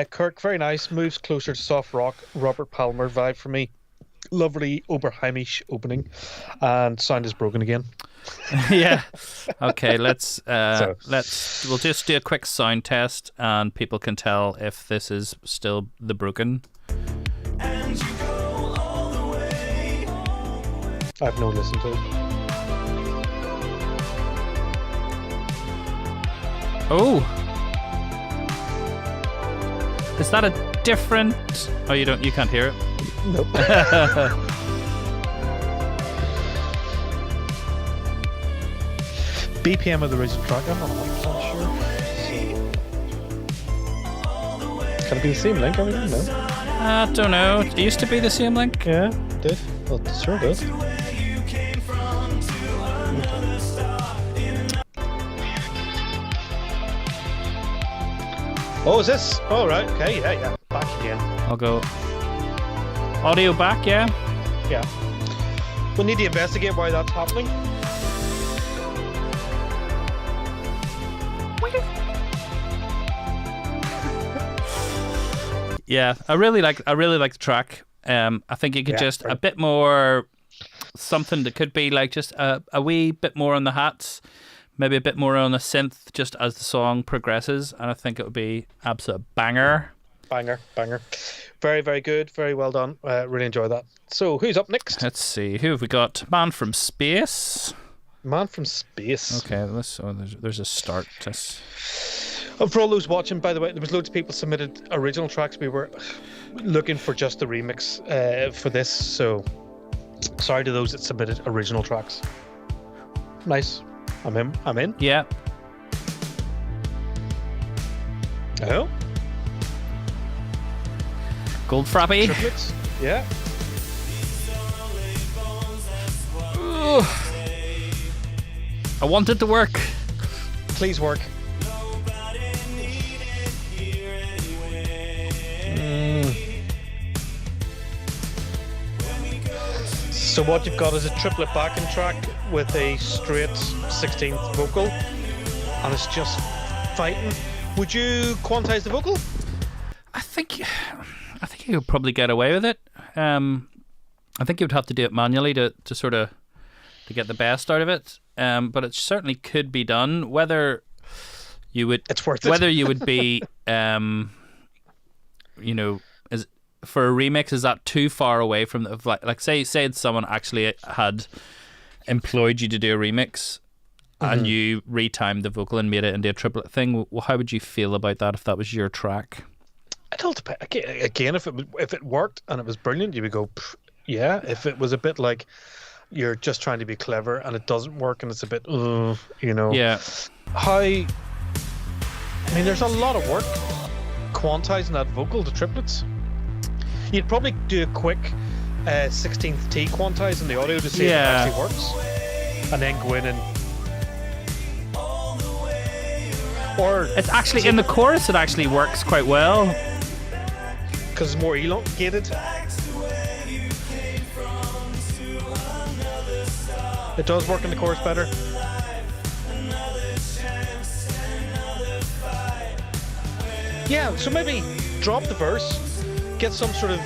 A: Kirk, very nice. Moves closer to soft rock. Robert Palmer vibe for me. Lovely Oberheimisch opening. And sound is broken again.
B: Yeah. Okay, we'll just do a quick sound test and people can tell if this is still the broken.
C: And you go all the way.
A: I've no listen to it.
B: Oh. Is that a different? Oh, you can't hear it?
A: Nope. BPM of the original track, I'm not 100% sure. So... Can it be the same link? I don't know.
B: I don't know. It used to be the same link.
A: Yeah, it did. Well, it sure did. Oh, is this? Oh, right. Okay, yeah. Back again.
B: I'll go. Audio back, yeah?
A: Yeah. We need to investigate why that's happening.
B: Yeah, I really like the track. I think you could just a bit more something that could be like just a wee bit more on the hats, maybe a bit more on the synth just as the song progresses, and I think it would be absolute banger.
A: Banger. Very, very good. Very well done. Really enjoy that. So, who's up next?
B: Let's see. Who have we got? Man from Space.
A: Man from Space.
B: Okay, there's a start.
A: And for all those watching, by the way, there was loads of people submitted original tracks. We were looking for just the remix for this, so sorry to those that submitted original tracks. Nice. I'm in.
B: Yeah.
A: Oh.
B: Gold Frappy.
A: Triplets. Yeah.
B: Ooh. I want it to work.
A: Please work. So what you've got is a triplet backing track with a straight 16th vocal, and it's just fighting. Would you quantize the vocal?
B: I think you could probably get away with it. I think you would have to do it manually to sort of to get the best out of it. But it certainly could be done. Whether you would,
A: it's worth it.
B: Whether you would be, is for a remix, is that too far away from the like say someone actually had employed you to do a remix, and you retimed the vocal and made it into a triplet thing? How would you feel about that if that was your track?
A: It all depends. Again, if it worked and it was brilliant, you would go, yeah. If it was a bit like you're just trying to be clever and it doesn't work and it's a bit,
B: Yeah.
A: There's a lot of work quantizing that vocal to triplets. You'd probably do a quick 16th T quantize in the audio to see if it actually works, and then go in and. Or
B: it's actually in the chorus. It actually works quite well
A: because it's more elongated. It does work in the chorus better. Yeah, so maybe drop the verse, get some sort of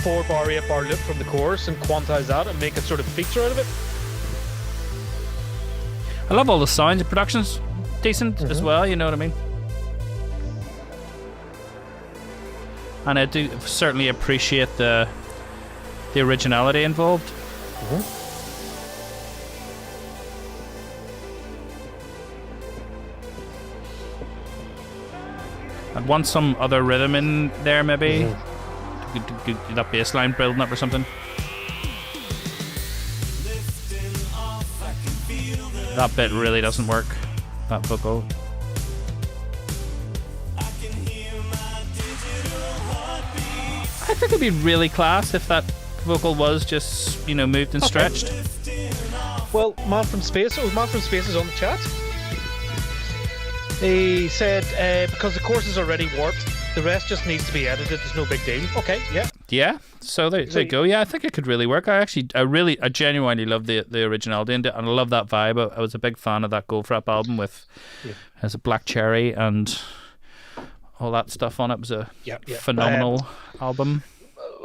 A: 4-bar, 8-bar loop from the chorus and quantize that and make a sort of feature out of it.
B: I love all the sounds. The production's decent as well, you know what I mean? And I do certainly appreciate the originality involved. I'd want some other rhythm in there, maybe. That bass line building up or something. That bit really doesn't work, that vocal. I think it'd be really class if that vocal was just, moved and stretched.
A: Well, Man from Space is on the chat. He said, because the chorus is already warped, the rest just needs to be edited. There's no big deal. Okay, yeah.
B: Yeah, so there you go. Yeah, I think it could really work. I genuinely love the originality in it, and I love that vibe. I was a big fan of that Goldfrapp album with as a Black Cherry and all that stuff on it. It was a phenomenal album.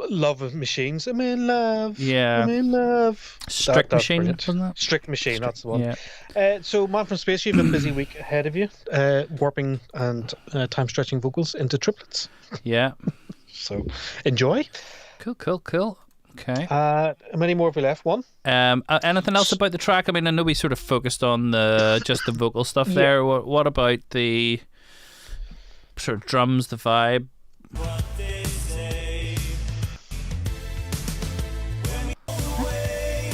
A: Love of Machines. I'm in love.
B: Yeah.
A: I'm in love.
B: Strict Machine, wasn't that?
A: Strict Machine, that's the one.
B: Yeah.
A: So, Man from Space, you have a busy week ahead of you, warping and time-stretching vocals into triplets.
B: Yeah.
A: So, enjoy.
B: Cool. Okay.
A: How many more have we left? One?
B: Anything else about the track? I know we sort of focused on just the vocal stuff there. What about the sort of drums, the vibe?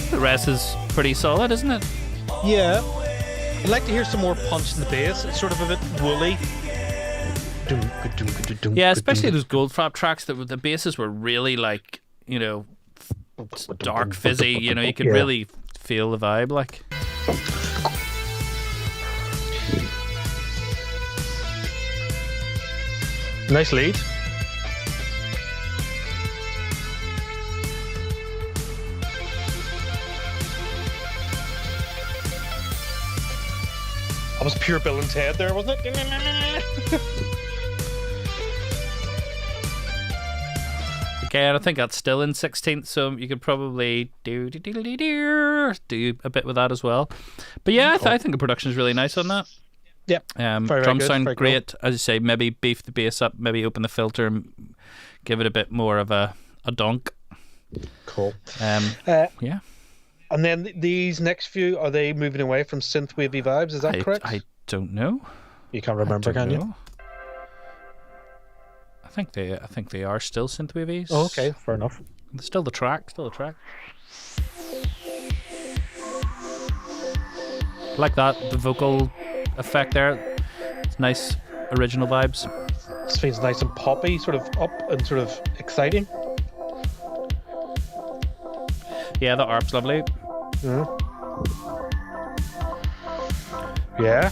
B: The rest is pretty solid, isn't it?
A: Yeah. I'd like to hear some more punch in the bass. It's sort of a bit woolly.
B: Yeah, especially those Goldfrapp tracks that the basses were really like, dark, fizzy. You could really feel the vibe, like.
A: Nice lead. That was pure Bill and Ted there, wasn't it?
B: Okay, and I think that's still in 16th, so you could probably do a bit with that as well. But yeah, I think the production is really nice on that.
A: Yeah.
B: Drums sound great. Cool. As you say, maybe beef the bass up, maybe open the filter and give it a bit more of a donk.
A: Cool.
B: Yeah.
A: And then these next few, are they moving away from synthwavy vibes? Is that correct?
B: I don't know.
A: You can't remember, can you?
B: I think they are still synthwavies.
A: Oh, okay, fair enough.
B: Still the track. Like that, the vocal effect there. It's nice, original vibes.
A: This feels nice and poppy, sort of up and sort of exciting.
B: Yeah, the ARP's lovely.
A: Yeah.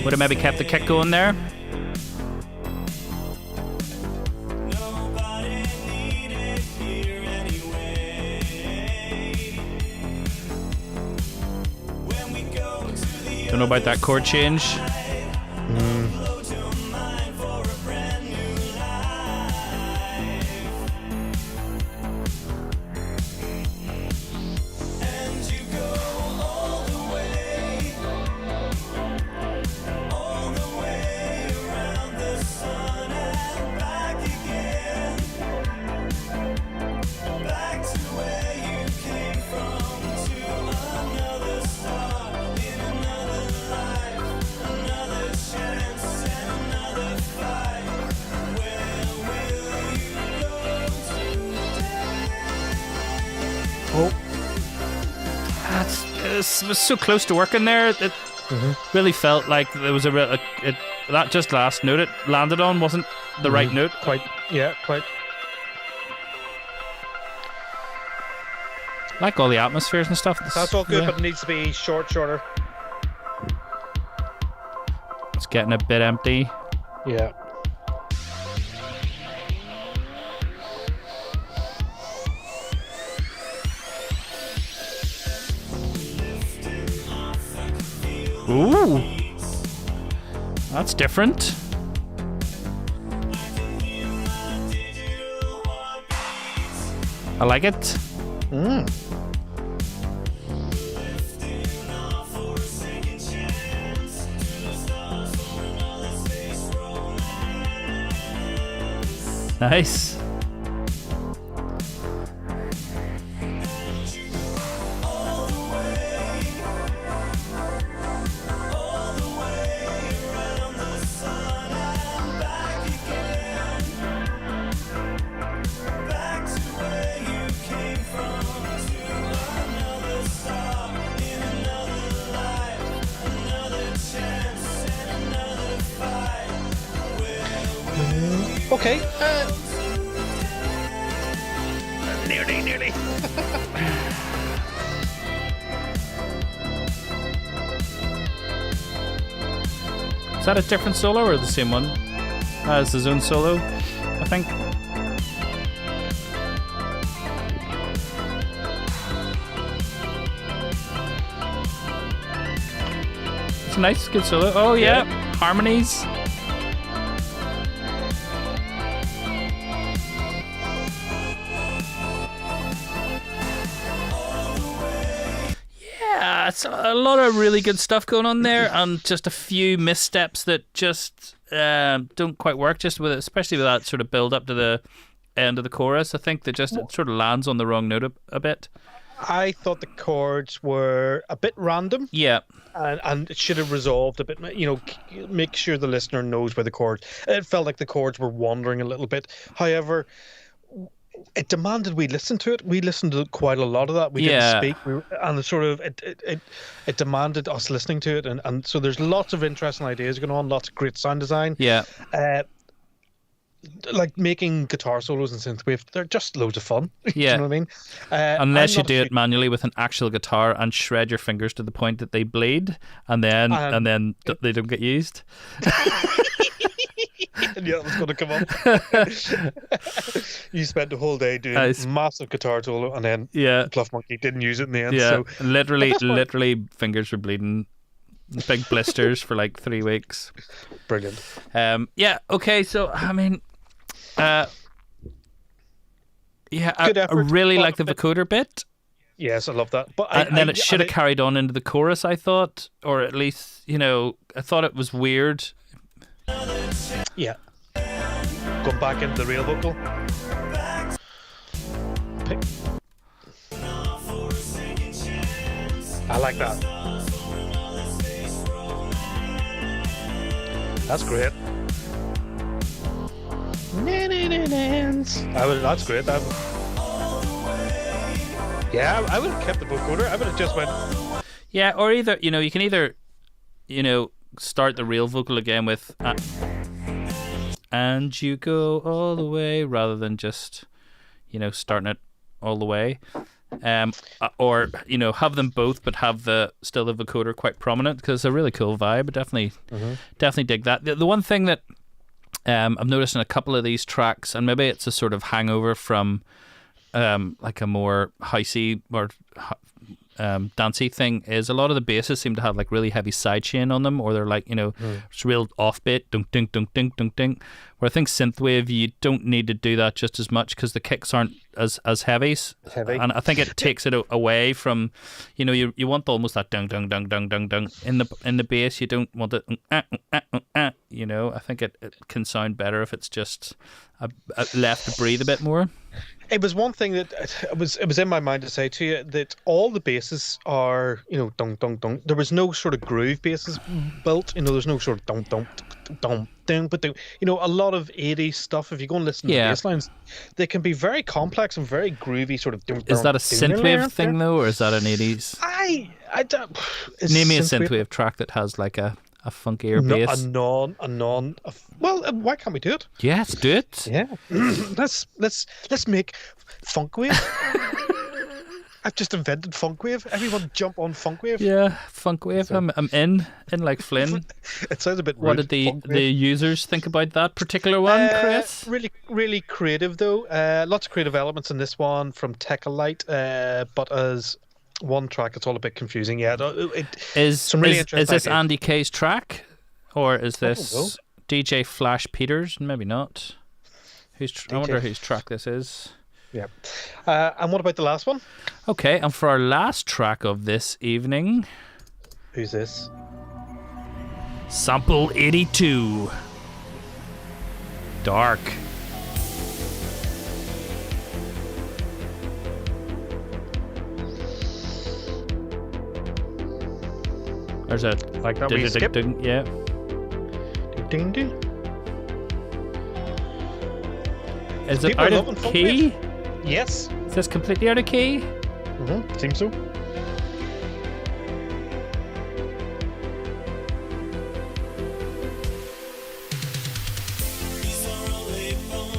B: Would have maybe kept the kick going there. Don't know about that chord change. It was so close to working there. It really felt like there was that just last note it landed on wasn't the right note.
A: Quite.
B: Like all the atmospheres and stuff.
A: That's all good, but it needs to be shorter.
B: It's getting a bit empty.
A: Yeah.
B: Ooh, that's different. I like it. Nice.
A: Okay. Nearly.
B: Is that a different solo or the same one? It's his own solo, I think. It's a nice, good solo. Oh yeah. Harmonies. It's a lot of really good stuff going on there, and just a few missteps that just don't quite work. Just with especially with that sort of build up to the end of the chorus, I think that just it sort of lands on the wrong note a bit.
A: I thought the chords were a bit random.
B: Yeah,
A: and it should have resolved a bit. Make sure the listener knows where the chords. It felt like the chords were wandering a little bit. However, it demanded we listen to it. We listened to quite a lot of that. We didn't speak, and it demanded us listening to it, and so there's lots of interesting ideas going on, lots of great sound design.
B: Yeah,
A: like making guitar solos in Synthwave, they're just loads of fun.
B: Yeah,
A: you know what I mean.
B: Unless you do it manually with an actual guitar and shred your fingers to the point that they bleed, and then they don't get used.
A: And yeah, it was going to come up. You spent the whole day doing massive guitar solo, and then Fluff Monkey didn't use it in the end.
B: Yeah,
A: so.
B: literally, fingers were bleeding, big blisters for like 3 weeks.
A: Brilliant.
B: Yeah. Okay. So I mean, I really like the vocoder bit.
A: Yes, I love that. But
B: and then it should have carried on into the chorus, I thought, or at least I thought it was weird.
A: Yeah. Going back into the real vocal. I like that. That's great. That's great. Yeah, I would have kept the vocoder. I would have just went.
B: Yeah, or either you can either start the real vocal again with and you go all the way rather than just starting it all the way. or have them both, but have still the vocoder quite prominent, because it's a really cool vibe. Definitely dig that. The one thing that I've noticed in a couple of these tracks, and maybe it's a sort of hangover from like a more housey or dancey thing, is a lot of the basses seem to have like really heavy sidechain on them, or they're like it's real offbeat, dunk dunk dunk dunk dunk dunk. Where I think synthwave, you don't need to do that just as much, because the kicks aren't as heavy, and I think it takes it away from, you want almost that dung dung dung dung dung dung in the bass. You don't want it. I think it can sound better if it's just left to breathe a bit more.
A: It was one thing that it was in my mind to say to you, that all the basses are, dong dong dong. There was no sort of groove basses built. There's no sort of dong dong dong dong but a lot of 80s stuff. If you go and listen to the bass lines, they can be very complex and very groovy. Sort of.
B: Is that a synthwave thing though, or is that an 80s?
A: I don't.
B: Name me a synthwave track that has like a funkier bass.
A: Well, why can't we do it?
B: Yeah, let's do it.
A: Yeah, let's make funkwave. I've just invented funkwave. Everyone jump on funkwave.
B: Yeah, funkwave. So, I'm in like Flynn.
A: It sounds a bit rude.
B: What did the users think about that particular one, Chris?
A: Really, really creative though. Lots of creative elements in this one from Techalite, but as one track, it's all a bit confusing. Yeah,
B: is this Andy K's track, or is this DJ Flash Peters? Maybe not. I wonder whose track this is.
A: Yeah. And what about the last one?
B: Okay, and for our last track of this evening,
A: who's this?
B: Sample 82. Dark. There's a
A: like that wee skip.
B: Ding, yeah.
A: Ding ding.
B: Is it out of key?
A: Yes.
B: Is this completely out of key?
A: Seems so.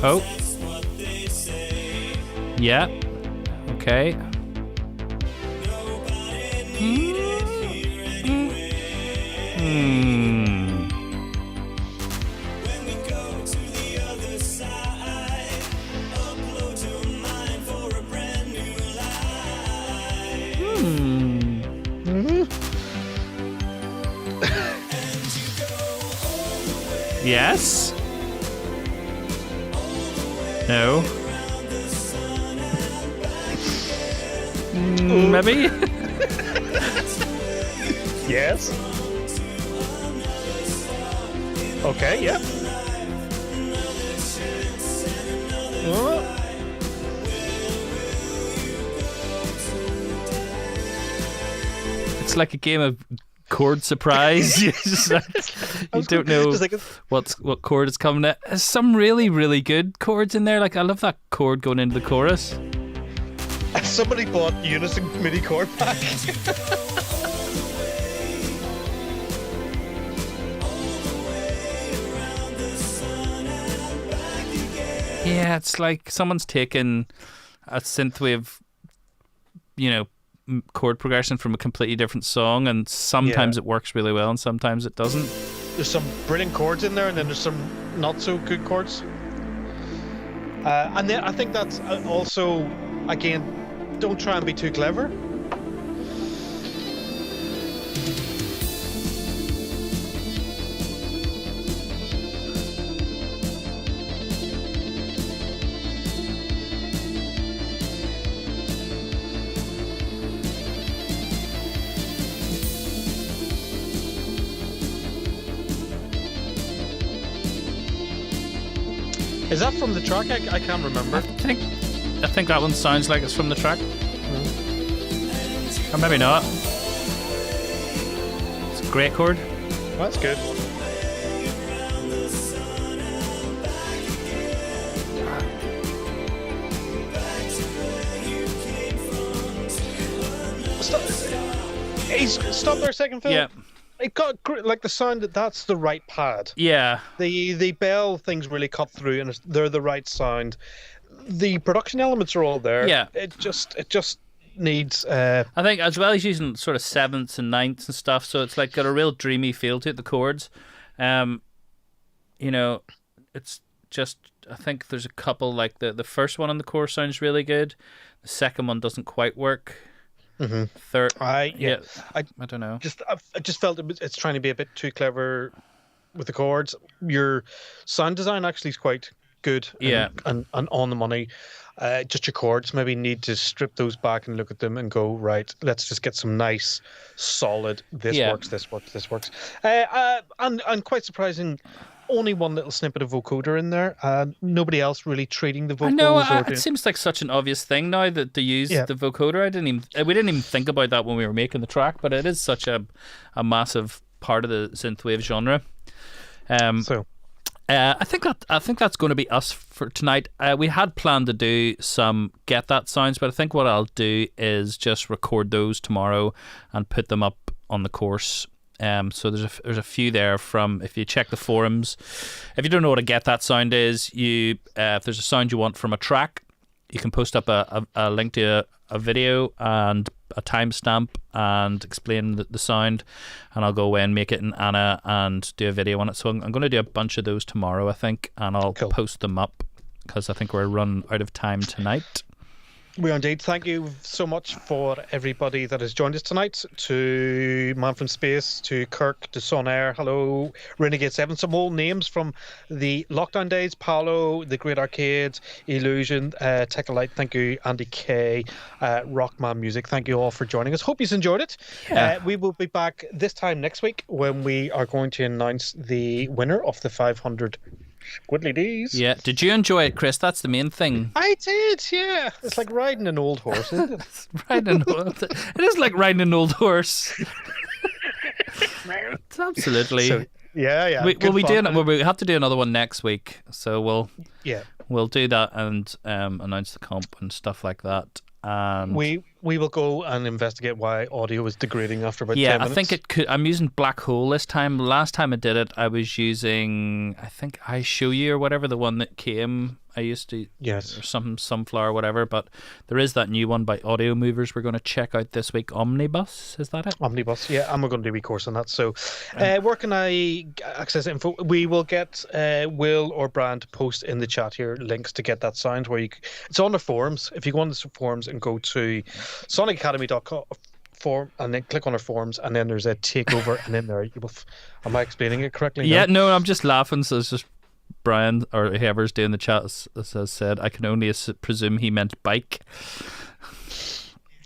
B: Oh. Yeah. Okay. Yes. No. Maybe.
A: Yes. Okay. Yeah.
B: It's like a game of chord surprise. You don't know what chord is coming at. There's some really, really good chords in there. Like, I love that chord going into the chorus.
A: Somebody bought Unison MIDI chord pack.
B: Yeah, it's like someone's taken a synthwave, chord progression from a completely different song, and sometimes it works really well and sometimes it doesn't.
A: There's some brilliant chords in there, and then there's some not so good chords. And then I think that's also, again, don't try and be too clever. Is that from the track? I can't remember.
B: I think that one sounds like it's from the track. Or maybe not. It's a great chord.
A: Well, that's good. Stop there a second, Phil.
B: Yeah.
A: It got like the sound that's the right pad.
B: Yeah.
A: The bell things really cut through, and they're the right sound. The production elements are all there.
B: Yeah.
A: It just needs.
B: I think as well he's using sort of sevenths and ninths and stuff, so it's like got a real dreamy feel to it. The chords, you know, it's just I think there's a couple like the first one on the chorus sounds really good. The second one doesn't quite work.
A: Mm-hmm.
B: Third,
A: I
B: don't know.
A: I just felt it's trying to be a bit too clever with the chords. Your sound design actually is quite good. And on the money. Just your chords maybe need to strip those back and look at them and go, right, let's just get some nice solid this works. And quite surprising, only one little snippet of vocoder in there, nobody else really treating the vocals.
B: I know, it seems like such an obvious thing now that they use the vocoder. We didn't even think about that when we were making the track, but it is such a massive part of the synthwave genre. I think that's going to be us for tonight. We had planned to do some Get That sounds, but I think what I'll do is just record those tomorrow and put them up on the course. So there's a few there from, if you check the forums. If you don't know what a Get That sound is, if there's a sound you want from a track, you can post up a link to a video and a timestamp and explain the sound, and I'll go away and make it in Anna and do a video on it. So I'm going to do a bunch of those tomorrow, I think, and I'll post them up because I think we're run out of time tonight.
A: We are indeed. Thank you so much for everybody that has joined us tonight. To Man from Space, to Kirk, to Son Air, hello, Renegade 7. Some old names from the lockdown days: Paolo, The Great Arcade, Illusion, Tech Light. Thank you, Andy K, Rockman Music. Thank you all for joining us. Hope you enjoyed it. We will be back this time next week when we are going to announce the winner of the 500 Squiddly D's.
B: Yeah. Did you enjoy it, Chris? That's the main thing.
A: I did, yeah. It's like riding an old horse, isn't it?
B: It is like riding an old horse. It's absolutely.
A: So, yeah.
B: We have to do another one next week, so we'll do that and announce the comp and stuff like that. And
A: we will go and investigate why audio is degrading after about 10 minutes.
B: I think it could. I'm using Black Hole this time. Last time I did it, I was using, I think, I Show You or whatever, the one that came. I used to, or some Sunflower or whatever. But there is that new one by Audio Movers we're going to check out this week. Omnibus, is that it?
A: Omnibus, yeah. And we're going to do a wee course on that. So where can I access info? We will get Will or Brian to post in the chat here links to Get That sound where it's on the forums. If you go on the forums and go to sonicacademy.com form and then click on our forums, and then there's a takeover, and in there am I explaining it correctly?
B: Yeah, no, I'm just laughing. So it's just Brian or whoever's doing the chat has said, I can only presume he meant bike.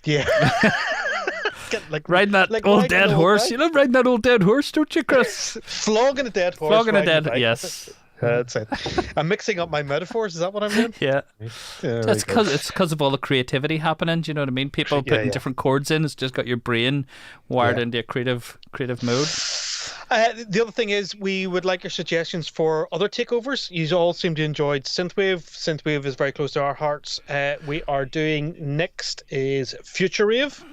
A: Yeah.
B: Riding that old dead horse. You love riding that old dead horse, don't you, Chris?
A: Flogging a dead horse.
B: Flogging a dead, yes.
A: That's it. I'm mixing up my metaphors. Is that what I'm doing?
B: Yeah. It's because of all the creativity happening. Do you know what I mean? People putting different chords in. It's just got your brain wired into a creative mode.
A: The other thing is, we would like your suggestions for other takeovers. You all seem to enjoy Synthwave. Synthwave is very close to our hearts. We are doing next is Future Rave.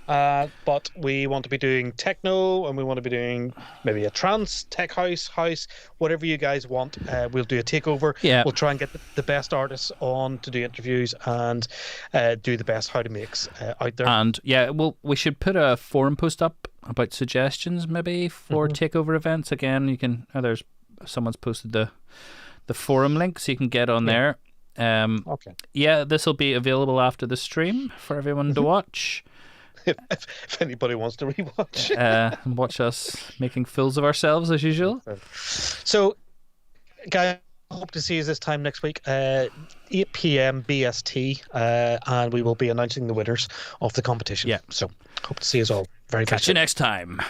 A: But we want to be doing techno, and we want to be doing maybe a trance, tech house, whatever you guys want. We'll do a takeover.
B: Yeah.
A: We'll try and get the best artists on to do interviews and do the best how to makes out there.
B: And we should put a forum post up about suggestions maybe for takeover events. Again, you can. There's someone's posted the forum link, so you can get on there.
A: Okay.
B: Yeah, this will be available after the stream for everyone to watch.
A: If anybody wants to rewatch
B: and watch us making fools of ourselves as usual.
A: So, guys, I hope to see you this time next week, 8 p.m. BST, and we will be announcing the winners of the competition.
B: Yeah.
A: So, hope to see you all very
B: Catch you next time.